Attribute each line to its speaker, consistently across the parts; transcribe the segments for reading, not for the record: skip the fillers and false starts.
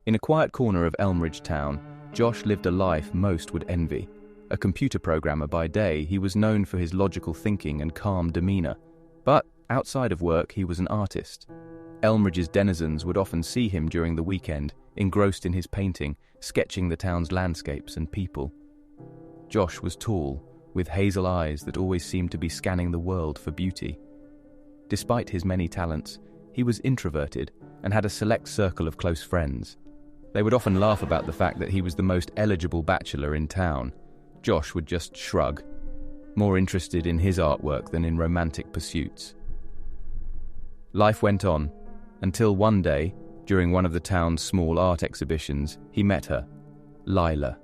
Speaker 1: In a quiet corner of Elmridge Town, Josh lived a life most would envy. A computer programmer by day, he was known for his logical thinking and calm demeanor. But outside of work, he was an artist. Elmridge's denizens would often see him during the weekend, engrossed in his painting, sketching the town's landscapes and people. Josh was tall, with hazel eyes that always seemed to be scanning the world for beauty. Despite his many talents, he was introverted and had a select circle of close friends. They would often laugh about the fact that he was the most eligible bachelor in town. Josh would just shrug, more interested in his artwork than in romantic pursuits. Life went on, until one day, during one of the town's small art exhibitions, he met her, Lila.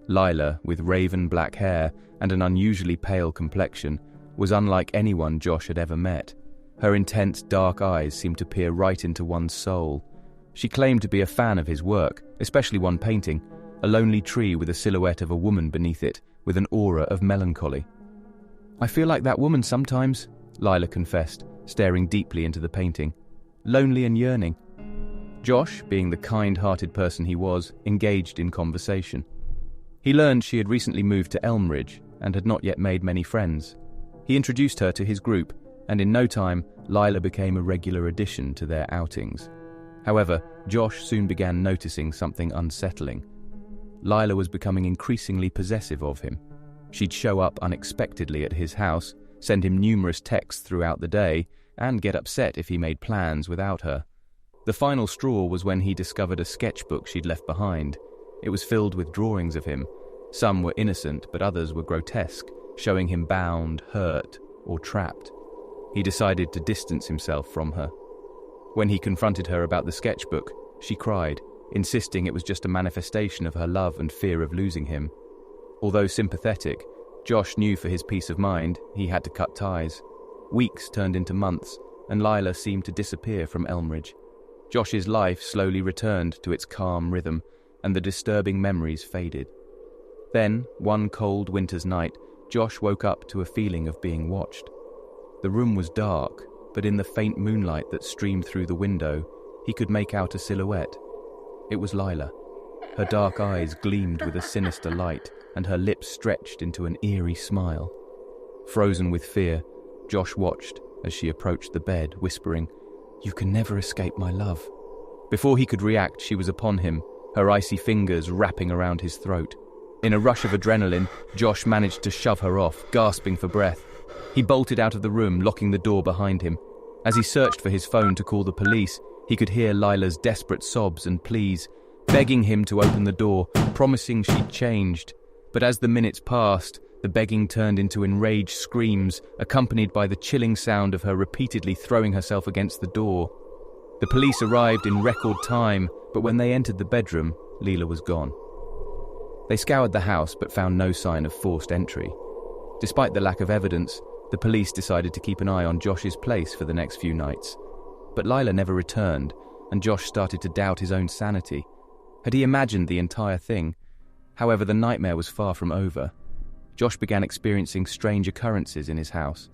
Speaker 1: Lila, with raven black hair and an unusually pale complexion, was unlike anyone Josh had ever met. Her intense dark eyes seemed to peer right into one's soul. She claimed to be a fan of his work, especially one painting, a lonely tree with a silhouette of a woman beneath it, with an aura of melancholy. "I feel like that woman sometimes," Lila confessed, staring deeply into the painting. "Lonely and yearning." Josh, being the kind-hearted person he was, engaged in conversation. He learned she had recently moved to Elmridge and had not yet made many friends. He introduced her to his group, and in no time, Lila became a regular addition to their outings. However, Josh soon began noticing something unsettling. Lila was becoming increasingly possessive of him. She'd show up unexpectedly at his house, send him numerous texts throughout the day, and get upset if he made plans without her. The final straw was when he discovered a sketchbook she'd left behind. It was filled with drawings of him. Some were innocent, but others were grotesque, showing him bound, hurt, or trapped. He decided to distance himself from her. When he confronted her about the sketchbook, she cried, insisting it was just a manifestation of her love and fear of losing him. Although sympathetic, Josh knew for his peace of mind he had to cut ties. Weeks turned into months, and Lila seemed to disappear from Elmridge. Josh's life slowly returned to its calm rhythm, and the disturbing memories faded. Then, one cold winter's night, Josh woke up to a feeling of being watched. The room was dark, but in the faint moonlight that streamed through the window, he could make out a silhouette. It was Lila. Her dark eyes gleamed with a sinister light, and her lips stretched into an eerie smile. Frozen with fear, Josh watched as she approached the bed, whispering, "You can never escape my love." Before he could react, she was upon him, her icy fingers wrapping around his throat. In a rush of adrenaline, Josh managed to shove her off, gasping for breath. He bolted out of the room, locking the door behind him. As he searched for his phone to call the police, he could hear Lila's desperate sobs and pleas, begging him to open the door, promising she'd changed. But as the minutes passed, the begging turned into enraged screams, accompanied by the chilling sound of her repeatedly throwing herself against the door. The police arrived in record time, but when they entered the bedroom, Lila was gone. They scoured the house but found no sign of forced entry. Despite the lack of evidence, the police decided to keep an eye on Josh's place for the next few nights. But Lila never returned, and Josh started to doubt his own sanity. Had he imagined the entire thing? However, the nightmare was far from over. Josh began experiencing strange occurrences in his house.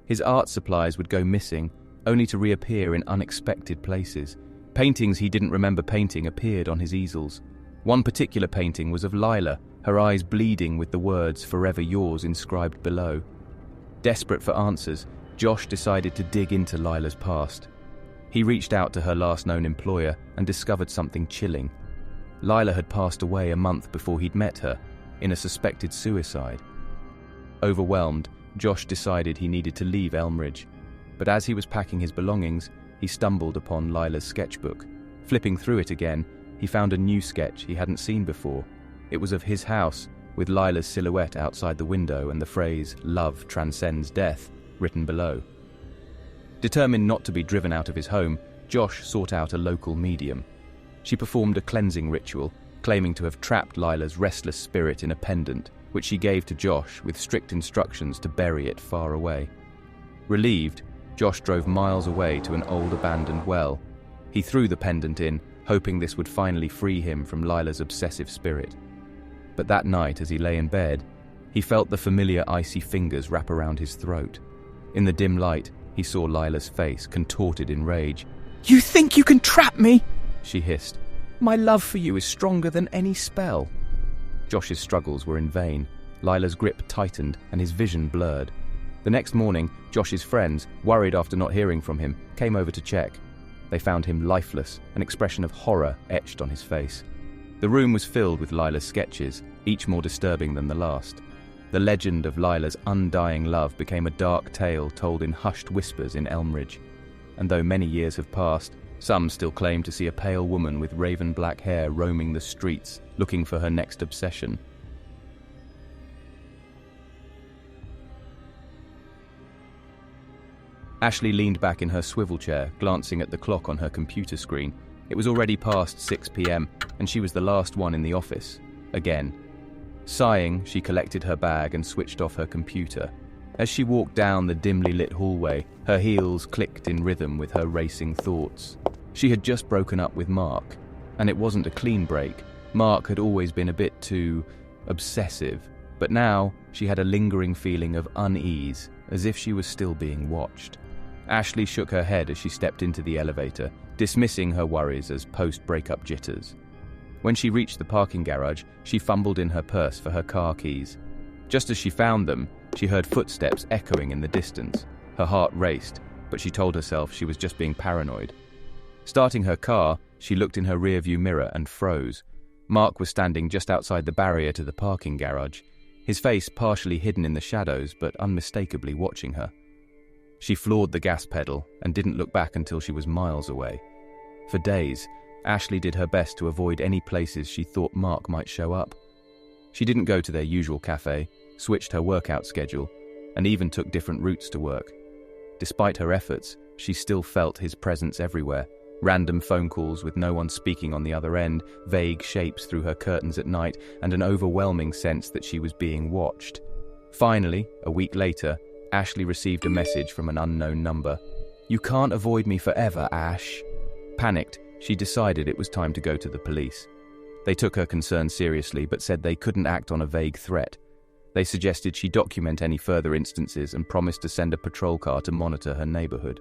Speaker 1: His art supplies would go missing, only to reappear in unexpected places. Paintings he didn't remember painting appeared on his easels. One particular painting was of Lila, her eyes bleeding with the words "Forever Yours" inscribed below. Desperate for answers, Josh decided to dig into Lila's past. He reached out to her last known employer and discovered something chilling. Lila had passed away a month before he'd met her, in a suspected suicide. Overwhelmed, Josh decided he needed to leave Elmridge. But as he was packing his belongings, he stumbled upon Lila's sketchbook. Flipping through it again, he found a new sketch he hadn't seen before. It was of his house, with Lila's silhouette outside the window and the phrase "Love transcends death" written below. Determined not to be driven out of his home, Josh sought out a local medium. She performed a cleansing ritual, claiming to have trapped Lila's restless spirit in a pendant, which she gave to Josh with strict instructions to bury it far away. Relieved, Josh drove miles away to an old abandoned well. He threw the pendant in, hoping this would finally free him from Lila's obsessive spirit. But that night, as he lay in bed, he felt the familiar icy fingers wrap around his throat. In the dim light, he saw Lila's face, contorted in rage. "You think you can trap me?" she hissed. My love for you is stronger than any spell." Josh's struggles were in vain. Lila's grip tightened and his vision blurred. The next morning, Josh's friends, worried after not hearing from him, came over to check. They found him lifeless, an expression of horror etched on his face. The room was filled with Lila's sketches, each more disturbing than the last. The legend of Lila's undying love became a dark tale told in hushed whispers in Elmridge. And though many years have passed, some still claim to see a pale woman with raven black hair roaming the streets, looking for her next obsession. Ashley leaned back in her swivel chair, glancing at the clock on her computer screen. It was already past 6 p.m, and she was the last one in the office. Again. Sighing, she collected her bag and switched off her computer. As she walked down the dimly lit hallway, her heels clicked in rhythm with her racing thoughts. She had just broken up with Mark, and it wasn't a clean break. Mark had always been a bit too obsessive, but now she had a lingering feeling of unease, as if she was still being watched. Ashley shook her head as she stepped into the elevator, dismissing her worries as post-breakup jitters. When she reached the parking garage, she fumbled in her purse for her car keys. Just as she found them, she heard footsteps echoing in the distance. Her heart raced, but she told herself she was just being paranoid. Starting her car, she looked in her rearview mirror and froze. Mark was standing just outside the barrier to the parking garage, his face partially hidden in the shadows but unmistakably watching her. She floored the gas pedal and didn't look back until she was miles away. For days, Ashley did her best to avoid any places she thought Mark might show up. She didn't go to their usual cafe, switched her workout schedule, and even took different routes to work. Despite her efforts, she still felt his presence everywhere. Random phone calls with no one speaking on the other end, vague shapes through her curtains at night, and an overwhelming sense that she was being watched. Finally, a week later, Ashley received a message from an unknown number. "You can't avoid me forever, Ash." Panicked, she decided it was time to go to the police. They took her concerns seriously but said they couldn't act on a vague threat. They suggested she document any further instances and promised to send a patrol car to monitor her neighborhood.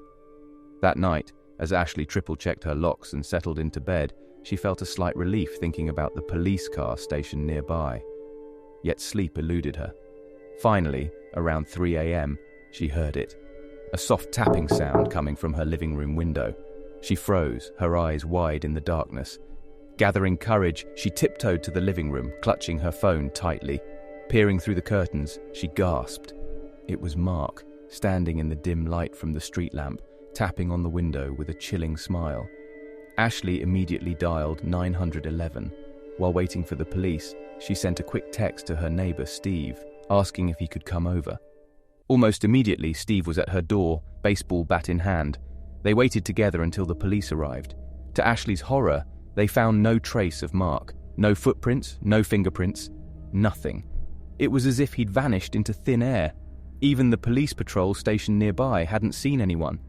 Speaker 1: That night, as Ashley triple-checked her locks and settled into bed, she felt a slight relief thinking about the police car stationed nearby. Yet sleep eluded her. Finally, around 3 a.m, she heard it. A soft tapping sound coming from her living room window. She froze, her eyes wide in the darkness. Gathering courage, she tiptoed to the living room, clutching her phone tightly. Peering through the curtains, she gasped. It was Mark, standing in the dim light from the street lamp, tapping on the window with a chilling smile. Ashley immediately dialed 911. While waiting for the police, she sent a quick text to her neighbor, Steve, asking if he could come over. Almost immediately, Steve was at her door, baseball bat in hand. They waited together until the police arrived. To Ashley's horror, they found no trace of Mark. No footprints, no fingerprints, nothing. It was as if he'd vanished into thin air. Even the police patrol stationed nearby hadn't seen anyone.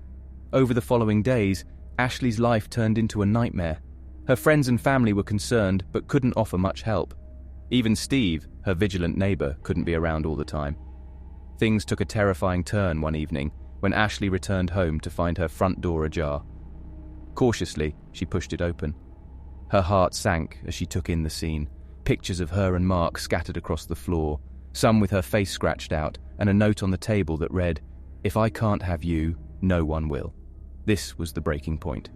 Speaker 1: Over the following days, Ashley's life turned into a nightmare. Her friends and family were concerned but couldn't offer much help. Even Steve, her vigilant neighbor, couldn't be around all the time. Things took a terrifying turn one evening when Ashley returned home to find her front door ajar. Cautiously, she pushed it open. Her heart sank as she took in the scene. Pictures of her and Mark scattered across the floor, some with her face scratched out, and a note on the table that read, "If I can't have you, no one will." This was the breaking point.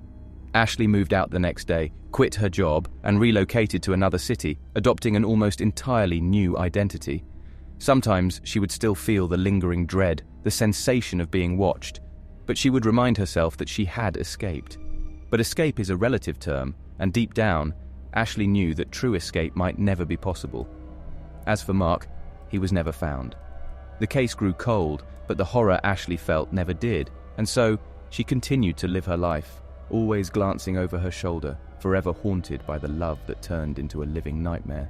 Speaker 1: Ashley moved out the next day, quit her job, and relocated to another city, adopting an almost entirely new identity. Sometimes she would still feel the lingering dread, the sensation of being watched, but she would remind herself that she had escaped. But escape is a relative term, and deep down, Ashley knew that true escape might never be possible. As for Mark, he was never found. The case grew cold, but the horror Ashley felt never did, and so she continued to live her life, always glancing over her shoulder, forever haunted by the love that turned into a living nightmare.